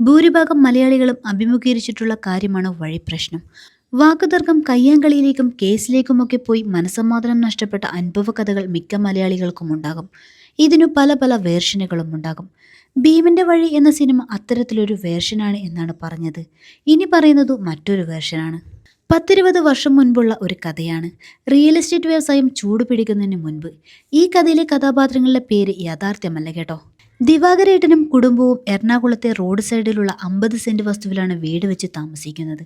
ഭൂരിഭാഗം മലയാളികളും അഭിമുഖീകരിച്ചിട്ടുള്ള കാര്യമാണ് വഴിപ്രശ്നം. വാക്കുതർക്കം കയ്യാങ്കളിയിലേക്കും കേസിലേക്കുമൊക്കെ പോയി മനസ്സമാധാനം നഷ്ടപ്പെട്ട അനുഭവകഥകൾ മിക്ക മലയാളികൾക്കും ഉണ്ടാകും. ഇതിനു പല പല വേർഷനുകളും ഉണ്ടാകും. ഭീമന്റെ വഴി എന്ന സിനിമ അത്തരത്തിലൊരു വേർഷനാണ് എന്നാണ് പറഞ്ഞത്. ഇനി പറയുന്നത് മറ്റൊരു വേർഷനാണ്. 10-20 വർഷം മുൻപുള്ള ഒരു കഥയാണ്. റിയൽ എസ്റ്റേറ്റ് വ്യവസായം ചൂടുപിടിക്കുന്നതിന് മുൻപ്. ഈ കഥയിലെ കഥാപാത്രങ്ങളുടെ പേര് യാഥാർത്ഥ്യമല്ല കേട്ടോ. ദിവാകരേട്ടനും കുടുംബവും എറണാകുളത്തെ റോഡ് സൈഡിലുള്ള 50 സെന്റ് വസ്തുവിലാണ് വീട് വെച്ച് താമസിക്കുന്നത്.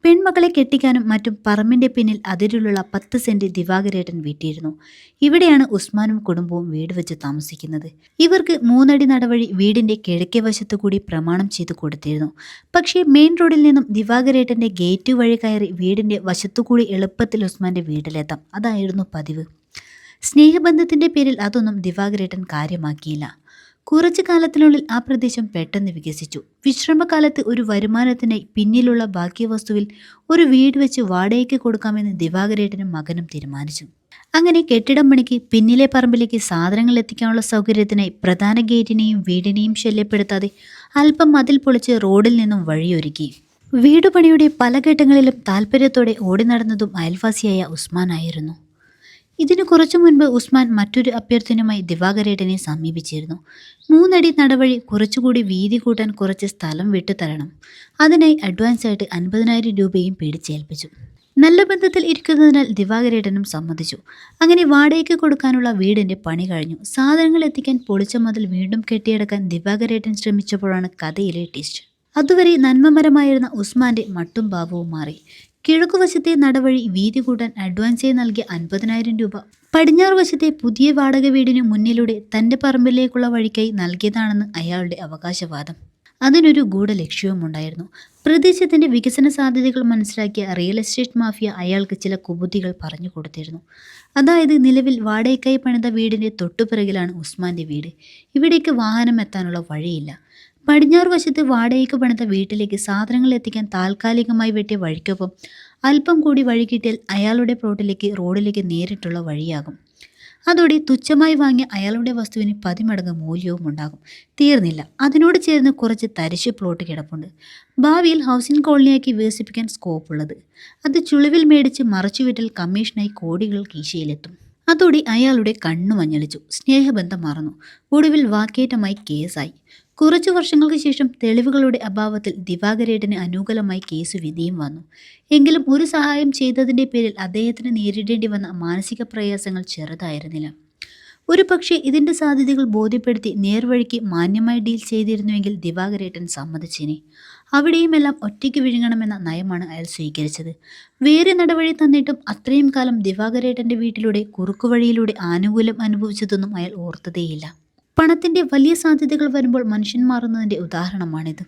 പെൺമക്കളെ കെട്ടിക്കാനും മറ്റും പറമ്പിന്റെ പിന്നിൽ അതിരിലുള്ള 10 സെന്റ് ദിവാകരേട്ടൻ വീട്ടിയിരുന്നു. ഇവിടെയാണ് ഉസ്മാനും കുടുംബവും വീട് വെച്ച് താമസിക്കുന്നത്. ഇവർക്ക് 3 അടി നടവഴി വീടിന്റെ കിഴക്കേ വശത്തു കൂടി പ്രമാണം ചെയ്തു കൊടുത്തിരുന്നു. പക്ഷേ മെയിൻ റോഡിൽ നിന്നും ദിവാകരേട്ടന്റെ ഗേറ്റ് വഴി കയറി വീടിന്റെ വശത്തുകൂടി എളുപ്പത്തിൽ ഉസ്മാന്റെ വീട്ടിലെത്താം. അതായിരുന്നു പതിവ്. സ്നേഹബന്ധത്തിന്റെ പേരിൽ അതൊന്നും ദിവാകരേട്ടൻ കാര്യമാക്കിയില്ല. കുറച്ചു കാലത്തിനുള്ളിൽ ആ പ്രദേശം പെട്ടെന്ന് വികസിച്ചു. വിശ്രമകാലത്ത് ഒരു വരുമാനത്തിനായി പിന്നിലുള്ള ബാക്കി വസ്തുവിൽ ഒരു വീട് വെച്ച് വാടകയ്ക്ക് കൊടുക്കാമെന്ന് ദിവാകരേട്ടനും മകനും തീരുമാനിച്ചു. അങ്ങനെ കെട്ടിടം പണിക്ക് പിന്നിലെ പറമ്പിലേക്ക് സാധനങ്ങൾ എത്തിക്കാനുള്ള സൗകര്യത്തിനായി പ്രധാന ഗേറ്റിനെയും വീടിനെയും ശല്യപ്പെടുത്താതെ അല്പം മതിൽ പൊളിച്ച് റോഡിൽ നിന്നും വഴിയൊരുക്കി. വീടുപണിയുടെ പല ഘട്ടങ്ങളിലും താല്പര്യത്തോടെ ഓടി നടന്നതും അയൽവാസിയായ ഉസ്മാനായിരുന്നു. ഇതിനു കുറച്ചു മുൻപ് ഉസ്മാൻ മറ്റൊരു അഭ്യർത്ഥനയുമായി ദിവാകരേട്ടനെ സമീപിച്ചിരുന്നു. 3 അടി നടവഴി കുറച്ചുകൂടി വീതി കൂട്ടാൻ കുറച്ച് സ്ഥലം വിട്ടുതരണം. അതിനായി അഡ്വാൻസായിട്ട് 50,000 രൂപയും പിടിച്ചേൽപ്പിച്ചു. നല്ല ബന്ധത്തിൽ ഇരിക്കുന്നതിനാൽ ദിവാകരേട്ടനും സമ്മതിച്ചു. അങ്ങനെ വാടകയ്ക്ക് കൊടുക്കാനുള്ള വീടിന്റെ പണി കഴിഞ്ഞു. സാധനങ്ങൾ എത്തിക്കാൻ പൊളിച്ച മതിൽ വീണ്ടും കെട്ടിയടക്കാൻ ദിവാകരേട്ടൻ ശ്രമിച്ചപ്പോഴാണ് കഥയിലെ ട്വിസ്റ്റ്. അതുവരെ നന്മമരമായിരുന്ന ഉസ്മാന്റെ മട്ടും ഭാവവും മാറി. കിഴക്കുവശത്തെ നടവഴി വീതി കൂട്ടാൻ അഡ്വാൻസായി നൽകിയ 50,000 രൂപ പടിഞ്ഞാറ് വശത്തെ പുതിയ വാടക വീടിന് മുന്നിലൂടെ തന്റെ പറമ്പിലേക്കുള്ള വഴിക്കായി നൽകിയതാണെന്ന് അയാളുടെ അവകാശവാദം. അതിനൊരു ഗൂഢലക്ഷ്യവുമുണ്ടായിരുന്നു. പ്രദേശത്തിന്റെ വികസന സാധ്യതകൾ മനസ്സിലാക്കിയ റിയൽ എസ്റ്റേറ്റ് മാഫിയ അയാൾക്ക് ചില കുബുദ്ധികൾ പറഞ്ഞു കൊടുത്തിരുന്നു. അതായത് നിലവിൽ വാടകയ്ക്കായി പണിത വീടിന്റെ തൊട്ടുപിറകിലാണ് ഉസ്മാന്റെ വീട്. ഇവിടേക്ക് വാഹനം എത്താനുള്ള വഴിയില്ല. പടിഞ്ഞാറ് വശത്ത് വാടകയ്ക്ക് പണിത വീട്ടിലേക്ക് സാധനങ്ങൾ എത്തിക്കാൻ താൽക്കാലികമായി വെട്ടിയ വഴിക്കൊപ്പം അല്പം കൂടി വഴി കിട്ടിയാൽ അയാളുടെ പ്ലോട്ടിലേക്ക് റോഡിലേക്ക് നേരിട്ടുള്ള വഴിയാകും. അതോടെ തുച്ഛമായി വാങ്ങിയ അയാളുടെ വസ്തുവിന് 10 മടങ്ങ് മൂല്യവും ഉണ്ടാകും. തീർന്നില്ല, അതിനോട് ചേർന്ന് കുറച്ച് തരിശ് പ്ലോട്ട് കിടപ്പുണ്ട്. ഭാവിയിൽ ഹൗസിംഗ് കോളനിയാക്കി വികസിപ്പിക്കാൻ സ്കോപ്പുള്ളത്. അത് ചുളിവിൽ മേടിച്ച് മറച്ചുവിറ്റാൽ കമ്മീഷനായി കോടികൾ കീശയിലെത്തും. അതോടെ അയാളുടെ കണ്ണു മഞ്ഞളിച്ചു. സ്നേഹബന്ധം മറന്നു. ഒടുവിൽ വാക്കേറ്റമായി കേസായി. കുറച്ചു വർഷങ്ങൾക്ക് ശേഷം തെളിവുകളുടെ അഭാവത്തിൽ ദിവാകരേട്ടന് അനുകൂലമായി കേസ് വിധിയും വന്നു. എങ്കിലും ഒരു സഹായം ചെയ്തതിൻ്റെ പേരിൽ അദ്ദേഹത്തിന് നേരിടേണ്ടി വന്ന മാനസിക പ്രയാസങ്ങൾ ചെറുതായിരുന്നില്ല. ഒരു പക്ഷേ ഇതിൻ്റെ സാധ്യതകൾ ബോധ്യപ്പെടുത്തി നേർവഴിക്ക് മാന്യമായി ഡീൽ ചെയ്തിരുന്നുവെങ്കിൽ ദിവാകരേട്ടൻ സമ്മതിച്ചേനെ. അവിടെയുമെല്ലാം ഒറ്റയ്ക്ക് വിഴുങ്ങണമെന്ന നയമാണ് അയാൾ സ്വീകരിച്ചത്. വേറെ നടവഴി തന്നിട്ടും അത്രയും കാലം ദിവാകരേട്ടൻ്റെ വീട്ടിലൂടെ കുറുക്കുവഴിയിലൂടെ ആനുകൂല്യം അനുഭവിച്ചതൊന്നും അയാൾ ഓർത്തതേയില്ല. പണത്തിൻ്റെ വലിയ സാധ്യതകൾ വരുമ്പോൾ മനുഷ്യൻ മാറുന്നതിൻ്റെ ഉദാഹരണമാണിത്.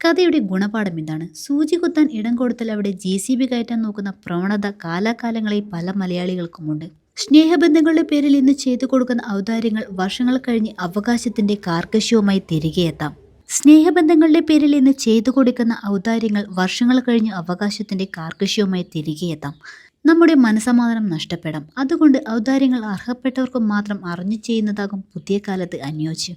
കഥയുടെ ഗുണപാഠം ഇതാണ്: സൂചി കുത്താൻ ഇടം കൊടുത്താൽ അവിടെ JCB കയറ്റാൻ നോക്കുന്ന പ്രവണത കാലാകാലങ്ങളായി പല മലയാളികൾക്കുമുണ്ട്. സ്നേഹബന്ധങ്ങളുടെ പേരിൽ ഇന്ന് ചെയ്തു കൊടുക്കുന്ന ഔദാര്യങ്ങൾ വർഷങ്ങൾ കഴിഞ്ഞ് അവകാശത്തിൻ്റെ കാർക്കശ്യവുമായി തിരികെ എത്താം. സ്നേഹബന്ധങ്ങളുടെ പേരിൽ ഇന്ന് ചെയ്തു കൊടുക്കുന്ന ഔദാര്യങ്ങൾ വർഷങ്ങൾ കഴിഞ്ഞ് അവകാശത്തിൻ്റെ കാർക്കശ്യവുമായി തിരികെ എത്താം. നമ്മുടെ മനസമാധാനം നഷ്ടപ്പെടാം. അതുകൊണ്ട് ഔദാര്യങ്ങൾ അർഹപ്പെട്ടവർക്ക് മാത്രം അറിഞ്ഞു ചെയ്യുന്നതാകും പുതിയ കാലത്ത് അനുയോജ്യം.